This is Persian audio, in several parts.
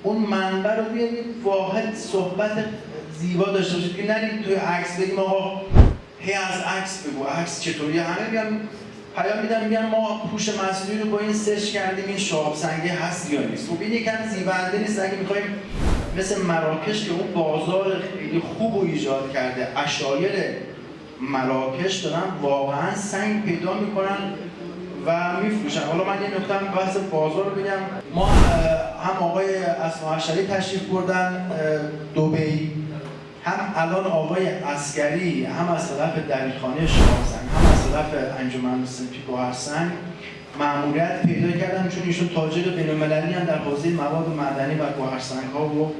اون منبع رو بیارید واحد صحبت زیبا داشته باشید که نرید توی عکس بگیم آقا هی از عکس بگو، عکس چطوری. همه میگن پیام میدن میگن ما پوش مسئولی رو با این سرچ کردیم این شهاب سنگی هست یا نیست. خب این یکم زیبنده نیست. اگه میخوایم مثل مراکش که اون بازار خیلی خوب رو ایجاد کرده، اشایر مراکش دارن واقعا سنگ پیدا میکنن و میفروشن. حالا من یه نکته بحث بازار رو بگم. ما هم آقای اسما حشری تشریف بردن دبی، هم الان آقای عسکری، هم از طرف دبیرخانه شهاب سنگ، هم از طرف انجمن صنفی گوهرسنگ مأموریت پیدا کردن، چون ایشون تاجر بین‌المللی هم در حوزه مواد معدنی و گوهرسنگ‌ها و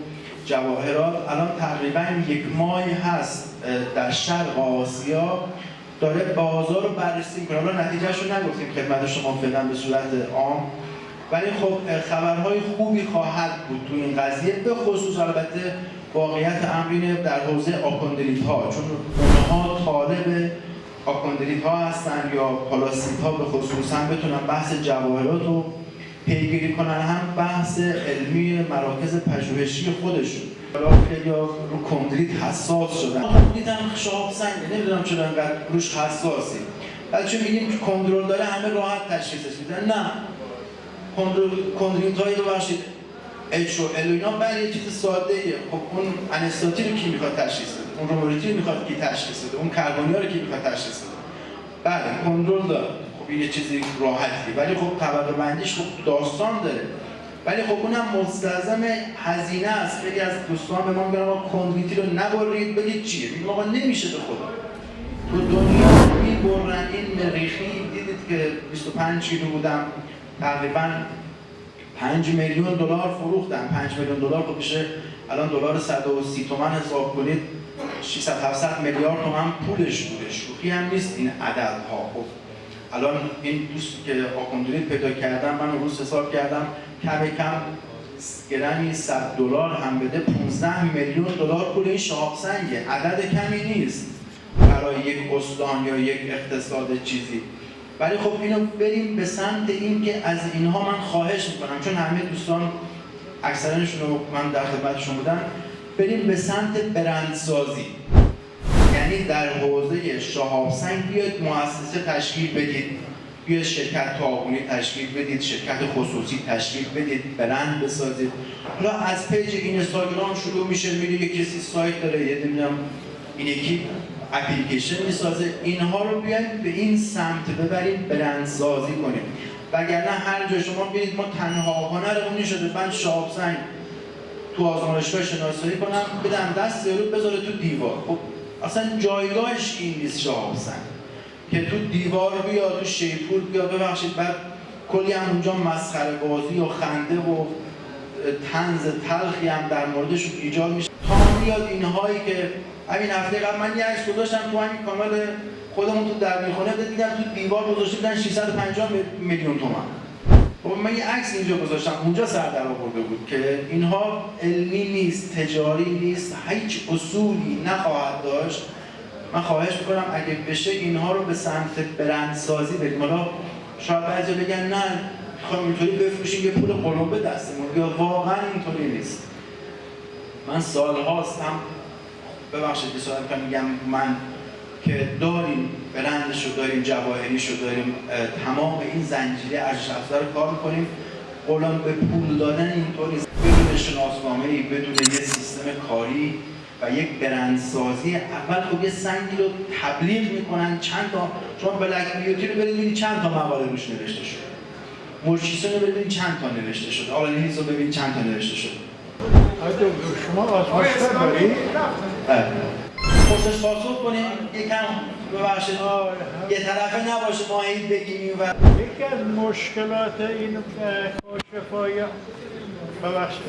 جواهرات. الان تقریبا 1 ماهی هست در شرق آسیا داره بازار رو بررسی می‌کنه. حالا نتیجهش رو نگفتیم خدمت شما فعلا به صورت عام، ولی خب خبرهای خوبی خواهد بود تو این قضیه، به خصوص البته واقعیت امر اینه در حوزه آکوندریت ها، چون اونها طالب آکوندریت ها هستن یا پالاسیت ها به خصوص، هم بتونن بحث جواهرات رو پیگیری کنن، هم بحث علمی مراکز پژوهشی خودشون. حالا خیلی رو کندریت حساس شدن. کندریت هم شهاب سنگه، نمیدونم چرا انقدر روش حساسی. ولی چون میگیم کندرول داره همه راحت تشخیصش میدن. نه، کندریت هایی رو بخشید اچ و ال و اینا برای یه چیز ساده ایه. خب اون انستاتی رو کی میخواد تشخیص بده؟ اون روموریتی رو میخواد کی تشخیص بده؟ اون کربونیا رو کی میخواد تشخیص بده؟ بله کنترل داره. خب این یه چیزی راحتی، ولی خب طبقه بندیش خب داستان داره. ولی خب اونم مستلزم هزینه است. خیلی از دوستان به ما میگن آقا کندریتی رو نبرید بگید چیه؟ میگم آقا نمیشه به خدا. تو دنیا میبرن این مریخی، دیدید که 25 کیلو بودم تقریبا 5 میلیون دلار فروختن. 5 میلیون دلار خب میشه الان دلار 130 تومن حساب کنید 600 700 میلیارد تومن پولش بوده. شوخی هم نیست این عددها. خب الان این دوستی که آکوندریت پیدا کردم من روز حساب کردم کم گرمی 100 دلار هم بده 15 میلیون دلار پول این شهاب سنگه. عدد کمی نیست برای یک استان یا یک اقتصاد چیزی. ولی خب اینو بریم به سمت این که از اینها من خواهش میکنم، چون همه دوستان اکثرشون رو من در خدمتشون بودن، بریم به سمت برندسازی. یعنی در حوزه شهاب سنگ بیاید مؤسسه تشکیل بدید، بیاید شرکت تعاونی تشکیل بدید، شرکت خصوصی تشکیل بدید، برند بسازید. حالا از پیج اینستاگرام شروع میشه، میره یک کسی سایت داره، یه نمیدونم این یکی اپلیکیشن میسازه. اینها رو بیاید به این سمت ببریم، برندسازی کنیم. وگرنه هر جا شما ببینید ما تنها هنرمون شده من شهاب سنگ تو آزمایشگاه شناسایی کنم بدم دست یارو بذاره تو دیوار. خب اصلا جایگاهش این نیست شهاب سنگ که تو دیوار بیا، تو شیپور بیا. ببخشید بعد کلی هم اونجا مسخره بازی و خنده و طنز تلخی هم در موردشون ایجاد میشه. تا میاد اینهایی که همین هفته قبل من یه عکس گذاشتم تو همین کانال خودمون تو دبیرخونه دیدم تو دیوار گذاشته بودن 650 میلیون تومان. خب من یه عکس اینجا گذاشتم، اونجا سر در آورده بود که اینها علمی نیست، تجاری نیست، هیچ اصولی نخواهد داشت. من خواهش میکنم اگه بشه اینها رو به سمت برندسازی بریم. حالا شاید بعضی بگن نه میخوام اینطوری بفروشیم یه پول قلمبه دستمون، یا واقعا اینطوری نیست. من سالهاست هم ببخشید که سوال کنم میگم من که داریم برندشو داریم، جواهریشو داریم، تمام این زنجیره ارزش افزوده رو کار میکنیم. قولم به پول دادن اینطوری بدون شناسنامه‌ای، بدون یه سیستم کاری و یک برندسازی. اول خب یه سنگی رو تبلیغ میکنن، چند تا شما بلک بیوتی رو برید ببینید چند تا مقاله روش نوشته شده، مورچیسون رو ببینید چند تا نوشته شده، آلنیز رو ببینید چند تا نوشته شده. شما آزمایشگاه دارید؟ بله. پرسش پاسخ کنیم، یکم ببخشید یه طرفه نباشه ما هی بگیم و یکی از مشکلات این کاشفای ببخشید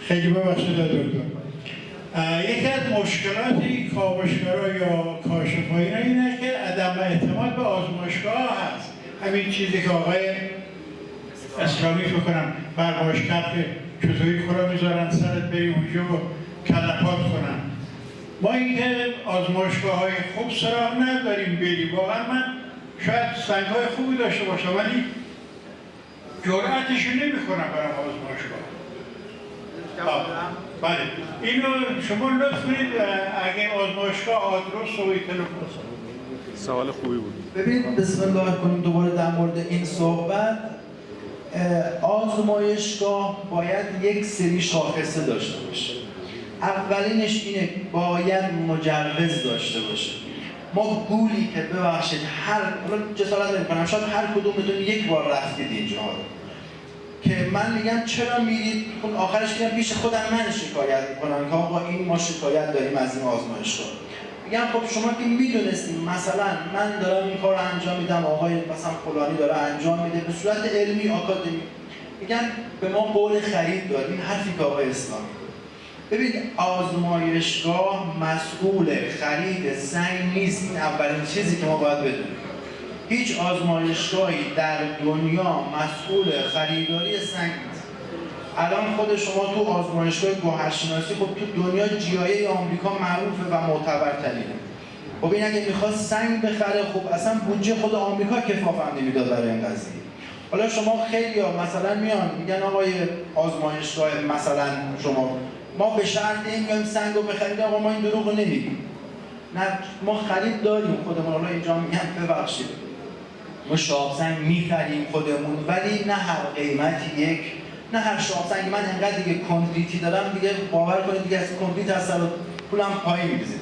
خیلی ببخشید دکتر. یکی از مشکلات این کاوشگرا یا کاشفای اینه که عدم اعتماد به آزمایشگاه هست. همین چیزی که آقای اسلامی فکر کنم برباش کرد که چطوری کلا میذارن سرت بری اونجا و کلپات کنن. ما اینکه آزمایشگاه های خوب سراغ نداریم بریم. واقعا من شاید سنگ های خوبی داشته باشم ولی جرأتش نمیکنم برم آزمایشگاه. بله اینو شما لطف کنید اگه آزمایشگاه آدرس و تلفن. سوال خوبی بود. ببینید بسم الله کنیم دوباره در مورد این صحبت. آزمایشگاه باید یک سری شاخصه داشته باشه. اولینش اینه باید مجوز داشته باشه. ما گولی که ببخشید جسارت نمی‌کنم شاید هر کدومتون یک بار رفتید اینجا که من میگم چرا میرید اون آخرش میگم پیش خودم من شکایت میکنم که آقا این ما شکایت داریم از این آزمایشگاه. میگم خب شما که میدونستیم مثلا من دارم این کار رو انجام میدم آقای مثلا فلانی داره انجام میده به صورت علمی آکادمی، میگن به ما قول خرید داد. این حرفی که آقای اسلامی ببینید آزمایشگاه مسئول خرید سنگ نیست. این اولین چیزی که ما باید بدونیم. هیچ آزمایشگاهی در دنیا مسئول خریداری سنگ نیست. الان خود شما تو آزمایشگاه گوهرشناسی خب تو دنیا GIA آمریکا معروفه و معتبرترینه. خب این اگه میخواد سنگ بخره خب اصلا بودجه خود آمریکا کفاف نمیداد برای این قضیه. حالا شما خیلی‌ها مثلا میان میگن آقای آزمایشگاه مثلا شما ما به شرط این میایم سنگ رو بخرید. آقا ما این دروغ رو نمیگیم. نه ما خرید داریم خودمون. حالا اینجا میگن ببخشید ما شاب سنگ میخریم خودمون ولی نه هر قیمتی یک، نه هر شاب سنگ. من انقدر دیگه کندریتی دارم دیگه باور کنید دیگه از کندریت از سر پولم پایین می‌ریزه.